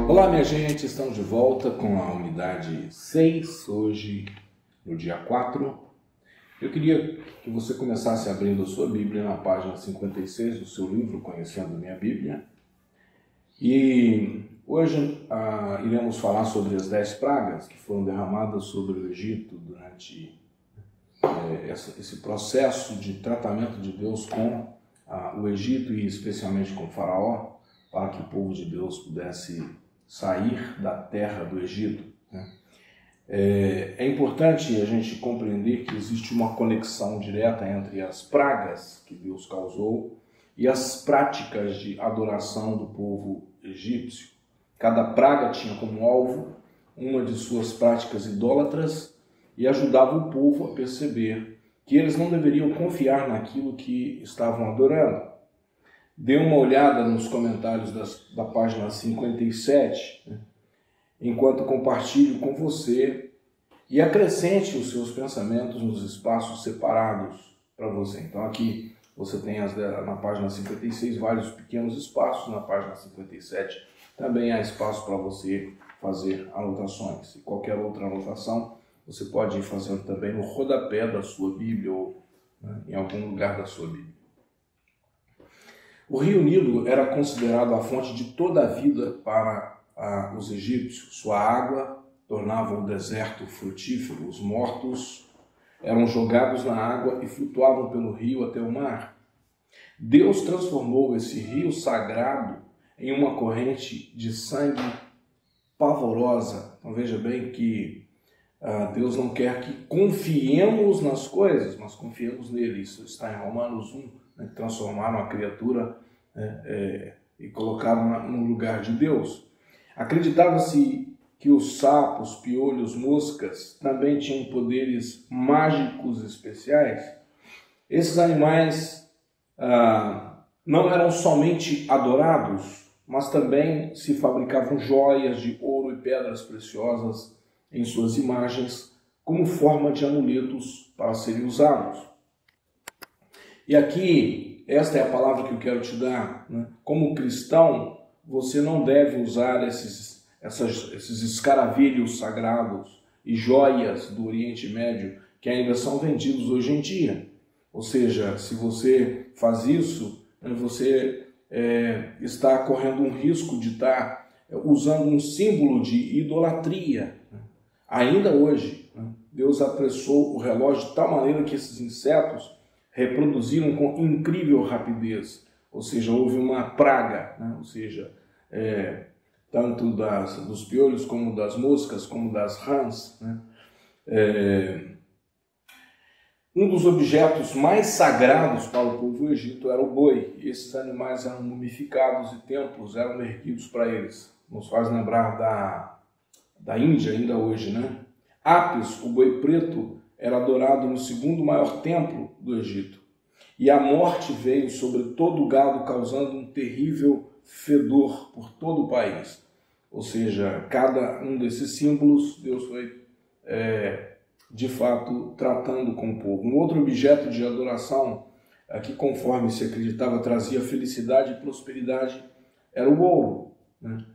Olá, minha gente, estamos de volta com a unidade 6, hoje no dia 4. Eu queria que você começasse abrindo a sua Bíblia na página 56 do seu livro Conhecendo Minha Bíblia. E hoje iremos falar sobre as 10 pragas que foram derramadas sobre o Egito durante esse processo de tratamento de Deus com o Egito e especialmente com o Faraó, para que o povo de Deus pudesse sair da terra do Egito. É importante a gente compreender que existe uma conexão direta entre as pragas que Deus causou e as práticas de adoração do povo egípcio. Cada praga tinha como alvo uma de suas práticas idólatras e ajudava o povo a perceber que eles não deveriam confiar naquilo que estavam adorando. Dê uma olhada nos comentários da página 57, enquanto compartilho com você, e acrescente os seus pensamentos nos espaços separados para você. Então aqui você tem na página 56 vários pequenos espaços, na página 57 também há espaço para você fazer anotações. E qualquer outra anotação você pode ir fazendo também no rodapé da sua Bíblia ou em algum lugar da sua Bíblia. O rio Nilo era considerado a fonte de toda a vida para os egípcios. Sua água tornava o deserto frutífero. Os mortos eram jogados na água e flutuavam pelo rio até o mar. Deus transformou esse rio sagrado em uma corrente de sangue pavorosa. Então veja bem que Deus não quer que confiemos nas coisas, mas confiemos nele. Isso está em Romanos 1. Transformaram a criatura e colocaram no lugar de Deus. Acreditava-se que os sapos, piolhos, moscas também tinham poderes mágicos especiais. Esses animais não eram somente adorados, mas também se fabricavam joias de ouro e pedras preciosas em suas imagens como forma de amuletos para serem usados. E aqui, esta é a palavra que eu quero te dar. Como cristão, você não deve usar esses escaravelhos sagrados e joias do Oriente Médio que ainda são vendidos hoje em dia. Ou seja, se você faz isso, você está correndo um risco de estar usando um símbolo de idolatria. Ainda hoje, Deus apressou o relógio de tal maneira que esses insetos reproduziram com incrível rapidez, ou seja, houve uma praga, ou seja, tanto dos piolhos como das moscas, como das rãs. Um dos objetos mais sagrados para o povo egito era o boi. Esses animais eram mumificados e templos eram erguidos para eles. Nos faz lembrar da Índia ainda hoje, Apis, o boi preto, era adorado no segundo maior templo do Egito. E a morte veio sobre todo o gado, causando um terrível fedor por todo o país. Ou seja, cada um desses símbolos, Deus foi, de fato, tratando com o povo. Um outro objeto de adoração, que conforme se acreditava trazia felicidade e prosperidade, era o ouro.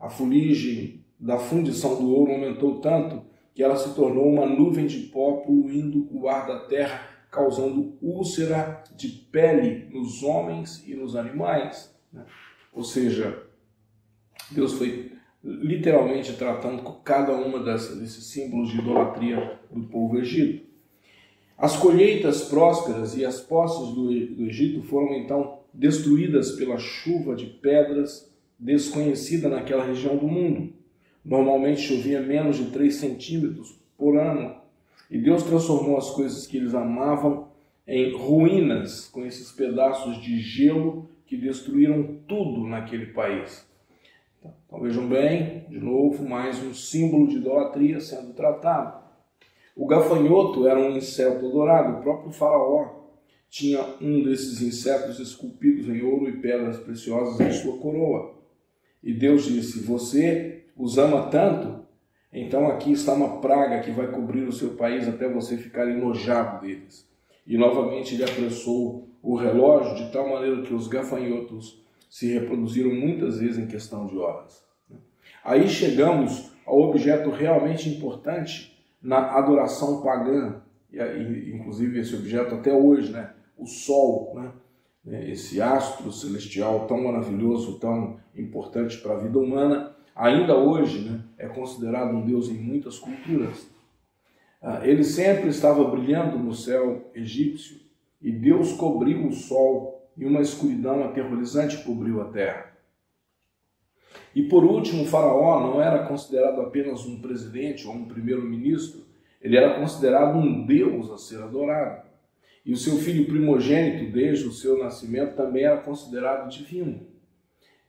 A fuligem da fundição do ouro aumentou tanto que ela se tornou uma nuvem de pó poluindo o ar da terra, causando úlcera de pele nos homens e nos animais. Ou seja, Deus foi literalmente tratando com cada uma desses símbolos de idolatria do povo egito. As colheitas prósperas e as posses do Egito foram então destruídas pela chuva de pedras desconhecida naquela região do mundo. Normalmente chovia menos de 3 centímetros por ano. E Deus transformou as coisas que eles amavam em ruínas, com esses pedaços de gelo que destruíram tudo naquele país. Então vejam bem, de novo, mais um símbolo de idolatria sendo tratado. O gafanhoto era um inseto adorado. O próprio faraó tinha um desses insetos esculpidos em ouro e pedras preciosas em sua coroa. E Deus disse: você os ama tanto, então aqui está uma praga que vai cobrir o seu país até você ficar enojado deles. E novamente ele apressou o relógio de tal maneira que os gafanhotos se reproduziram muitas vezes em questão de horas. Aí chegamos ao objeto realmente importante na adoração pagã, e inclusive esse objeto até hoje, né? O Sol, né? Esse astro celestial tão maravilhoso, tão importante para a vida humana, ainda hoje, né, é considerado um deus em muitas culturas. Ele sempre estava brilhando no céu egípcio e Deus cobriu o sol e uma escuridão aterrorizante cobriu a terra. E por último, o faraó não era considerado apenas um presidente ou um primeiro-ministro, ele era considerado um deus a ser adorado. E o seu filho primogênito, desde o seu nascimento, também era considerado divino.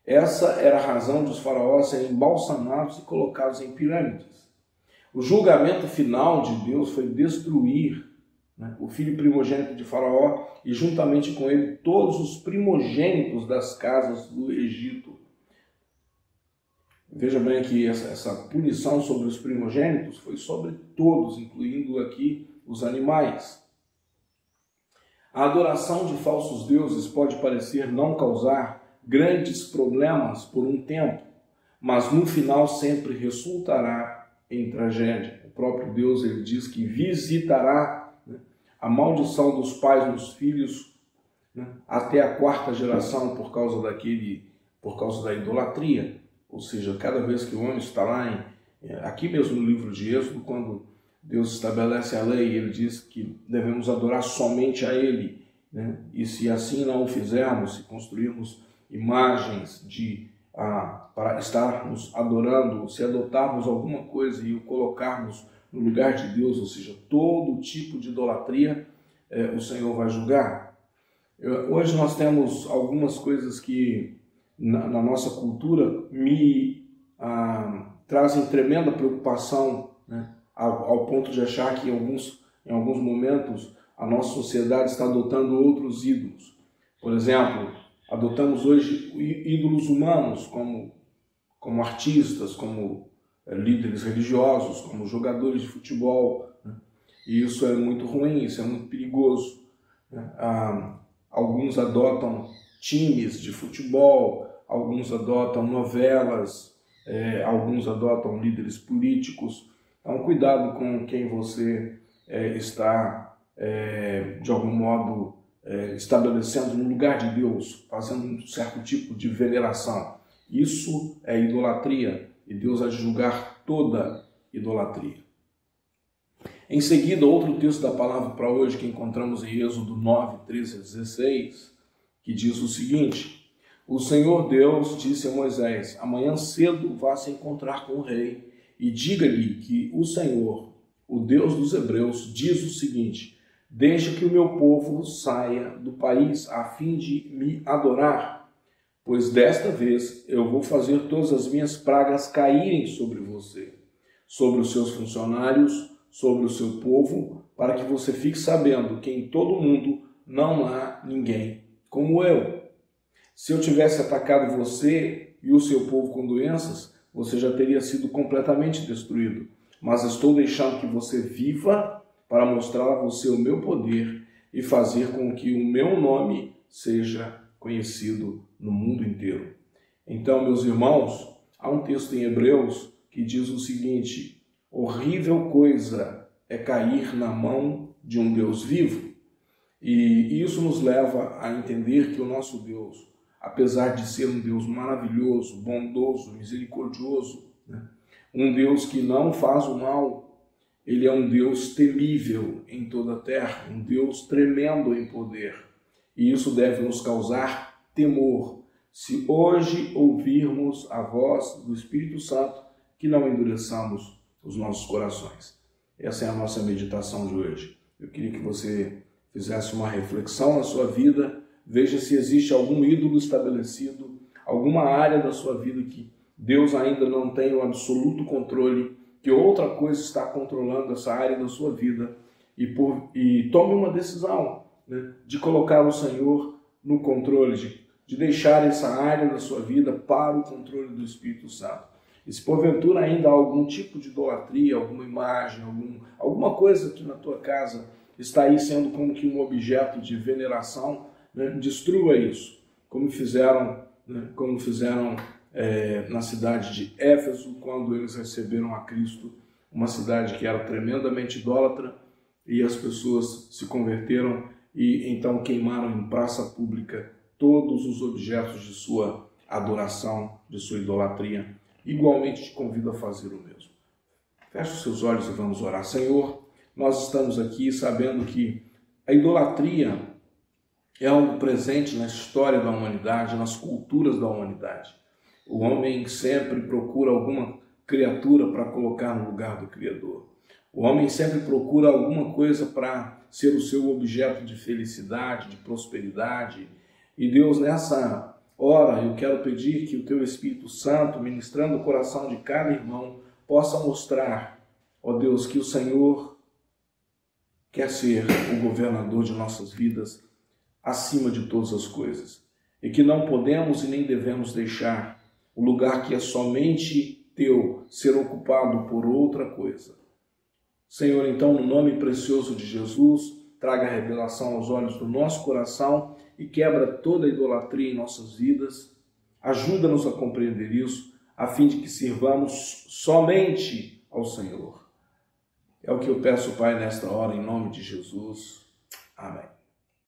Essa era a razão de os faraós serem embalsamados e colocados em pirâmides. O julgamento final de Deus foi destruir, né, o filho primogênito de Faraó e juntamente com ele todos os primogênitos das casas do Egito. Veja bem que essa punição sobre os primogênitos foi sobre todos, incluindo aqui os animais. A adoração de falsos deuses pode parecer não causar grandes problemas por um tempo, mas no final sempre resultará em tragédia. O próprio Deus ele diz que visitará, né, a maldição dos pais nos filhos, né, até a 4ª geração por causa da idolatria. Ou seja, cada vez que o homem está lá, aqui mesmo no livro de Êxodo, quando Deus estabelece a lei, ele diz que devemos adorar somente a Ele, né? E se assim não o fizermos, se construirmos imagens para estarmos adorando, se adotarmos alguma coisa e o colocarmos no lugar de Deus, ou seja, todo tipo de idolatria, o Senhor vai julgar. Hoje nós temos algumas coisas que na nossa cultura me trazem tremenda preocupação, né? Ao ponto de achar que em alguns momentos a nossa sociedade está adotando outros ídolos. Por exemplo, adotamos hoje ídolos humanos como artistas, como líderes religiosos, como jogadores de futebol, né? E isso é muito ruim, isso é muito perigoso, né? Alguns adotam times de futebol, alguns adotam novelas, alguns adotam líderes políticos. Então, cuidado com quem você está, de algum modo, estabelecendo no lugar de Deus, fazendo um certo tipo de veneração. Isso é idolatria e Deus vai julgar toda idolatria. Em seguida, outro texto da palavra para hoje que encontramos em Êxodo 9, 13 a 16, que diz o seguinte: o Senhor Deus disse a Moisés: amanhã cedo vá se encontrar com o rei e diga-lhe que o Senhor, o Deus dos Hebreus, diz o seguinte: deixa que o meu povo saia do país a fim de me adorar, pois desta vez eu vou fazer todas as minhas pragas caírem sobre você, sobre os seus funcionários, sobre o seu povo, para que você fique sabendo que em todo o mundo não há ninguém como eu. Se eu tivesse atacado você e o seu povo com doenças, você já teria sido completamente destruído. Mas estou deixando que você viva para mostrar a você o meu poder e fazer com que o meu nome seja conhecido no mundo inteiro. Então, meus irmãos, há um texto em Hebreus que diz o seguinte: horrível coisa é cair na mão de um Deus vivo. E isso nos leva a entender que o nosso Deus, apesar de ser um Deus maravilhoso, bondoso, misericordioso, né? Um Deus que não faz o mal, ele é um Deus temível em toda a terra, um Deus tremendo em poder. E isso deve nos causar temor, se hoje ouvirmos a voz do Espírito Santo, que não endureçamos os nossos corações. Essa é a nossa meditação de hoje. Eu queria que você fizesse uma reflexão na sua vida, veja se existe algum ídolo estabelecido, alguma área da sua vida que Deus ainda não tem o absoluto controle, que outra coisa está controlando essa área da sua vida, e tome uma decisão, né, de colocar o Senhor no controle, de deixar essa área da sua vida para o controle do Espírito Santo. E se porventura ainda há algum tipo de idolatria, alguma imagem, alguma coisa aqui na tua casa está aí sendo como que um objeto de veneração, né? Destrua isso, como fizeram na cidade de Éfeso, quando eles receberam a Cristo, uma cidade que era tremendamente idólatra, e as pessoas se converteram e então queimaram em praça pública todos os objetos de sua adoração, de sua idolatria. Igualmente te convido a fazer o mesmo. Feche os seus olhos e vamos orar. Senhor, nós estamos aqui sabendo que a idolatria é algo presente na história da humanidade, nas culturas da humanidade. O homem sempre procura alguma criatura para colocar no lugar do Criador. O homem sempre procura alguma coisa para ser o seu objeto de felicidade, de prosperidade. E Deus, nessa hora, eu quero pedir que o Teu Espírito Santo, ministrando o coração de cada irmão, possa mostrar, ó Deus, que o Senhor quer ser o governador de nossas vidas acima de todas as coisas. E que não podemos e nem devemos deixar o lugar que é somente Teu ser ocupado por outra coisa. Senhor, então, no nome precioso de Jesus, traga a revelação aos olhos do nosso coração e quebra toda a idolatria em nossas vidas. Ajuda-nos a compreender isso, a fim de que sirvamos somente ao Senhor. É o que eu peço, Pai, nesta hora, em nome de Jesus. Amém.